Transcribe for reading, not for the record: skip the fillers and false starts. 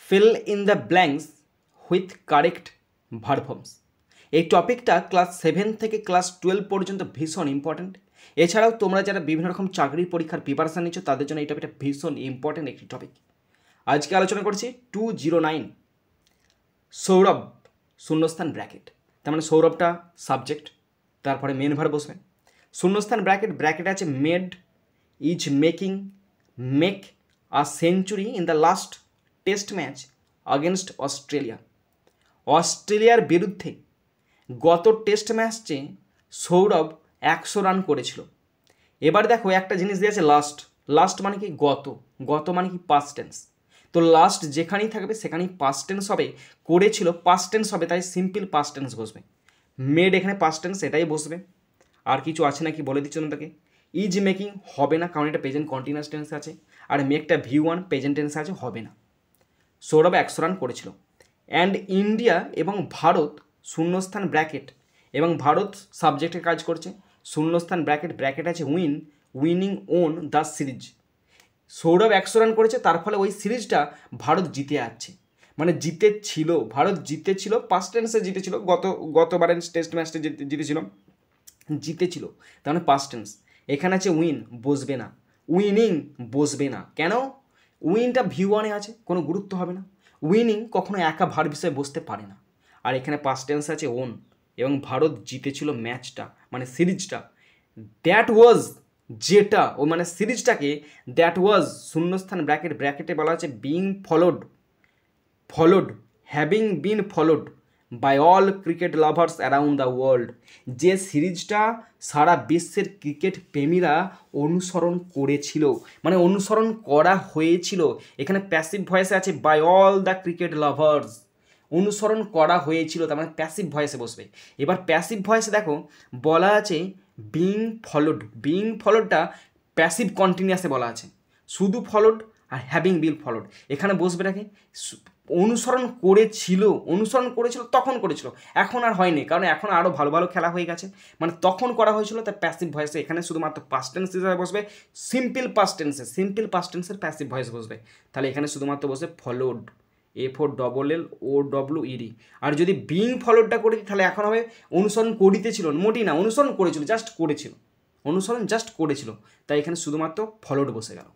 Fill in the blanks with correct verb forms. এই টপিকটা class 7 থেকে ক্লাস 12 পর্যন্ত ভীষণ ইম্পর্ট্যান্ট। এছাড়াও তোমরা যারা বিভিন্ন রকম চাকরির পরীক্ষার প্রিপারেশান নিচ্ছ তাদের জন্য এই টপিকটা ভীষণ ইম্পর্ট্যান্ট একটি টপিক। আজকে আলোচনা করছি 209 সৌরভ শূন্যস্থান ব্র্যাকেট। তার মানে সৌরভটা সাবজেক্ট, তারপরে মেন ভার্ব বসবে, শূন্যস্থান ব্র্যাকেট, ব্র্যাকেট আছে made, is making, make a century in the last test match against Australia. অস্ট্রেলিয়ার বিরুদ্ধে গত টেস্ট ম্যাচে সৌরভ 100 রান করেছিল। এবার দেখো একটা জিনিস দিয়েছে লাস্ট। লাস্ট মানে কি গত, গত মানে কি পাস্ট টেন্স। তো লাস্ট যেখানেই থাকবে সেখানেই পাস্ট টেন্স হবে, করেছিল পাস্ট টেন্স হবে, তাই সিম্পল পাস্ট টেন্স বসবে। মেড এখানে পাস্ট টেন্স এটাই বসবে। আর কিছু আছে নাকি বলে দিচ্ছ তোমাকে। ইজ মেকিং হবে না, কারণ এটা প্রেজেন্ট কন্টিনিউয়াস টেন্স আছে। আর মেকটা V1 প্রেজেন্ট টেন্স আছে, হবে না। সৌরভ 100 রান করেছিল। অ্যান্ড ইন্ডিয়া এবং ভারত শূন্যস্থান ব্র্যাকেট, এবং ভারত সাবজেক্টে কাজ করছে, শূন্যস্থান ব্র্যাকেট, ব্র্যাকেট আছে win, winning won the series. Sourav 100 run করেছে, তার ফলে ওই সিরিজটা ভারত জিতে যাচ্ছে, মানে জিতেছিল, ভারত জিতেছিল, পাস্ট টেন্সে জিতেছিল, গতবারের টেস্ট ম্যাচটা জিতেছিল, তার মানে পাস্ট টেন্স। এখানে আছে উইন, বসবে না, উইনিং বসবে না। কেন? উইনটা V1 আছে, কোনো গুরুত্ব হবে না। উইনিং কখনো একা ভার্ব হিসেবে বসতে পারে না। আর এখানে পাস্ট টেন্স আছে ওন, এবং ভারত জিতেছিল ম্যাচটা মানে সিরিজটা। দ্যাট ওয়াজ যেটা, ও মানে সিরিজটাকে, দ্যাট ওয়াজ শূন্যস্থান ব্র্যাকেট, ব্র্যাকেটে বলা আছে being followed, having been followed by all cricket lovers around the world. যে সিরিজটা সারা বিশ্বের ক্রিকেট প্রেমীরা অনুসরণ করেছিল, মানে অনুসরণ করা হয়েছিল। এখানে প্যাসিভ ভয়েসে আছে by all the cricket lovers, অনুসরণ করা হয়েছিল, তার মানে প্যাসিভ ভয়েসে বসবে। এবার প্যাসিভ ভয়েসে দেখো বলা আছে বিং ফলোড, বিং ফলোডটা প্যাসিভ কন্টিনিউয়াসে বলা আছে, শুধু followed are having been followed. এখানে বসবে নাকি অনুসরণ করেছিল, তখন করেছিল, এখন আর হয়নি, কারণ এখন আরও ভালো ভালো খেলা হয়ে গেছে, মানে তখন করা হয়েছিল, তার প্যাসিভ ভয়েসে এখানে শুধুমাত্র পাস্ট টেন্স হিসাবে বসবে, সিম্পল পাস্ট টেন্সের প্যাসিভ ভয়েস বসবে। তাহলে এখানে শুধুমাত্র বসবে ফলোড, FOLLOWED। আর যদি বিং ফলোডটা করে দিই তাহলে এখন হবে অনুসরণ করিতেছিল, মোটেই না, অনুসরণ করেছিল, জাস্ট করেছিল, তাই এখানে শুধুমাত্র ফলোড বসে গেল।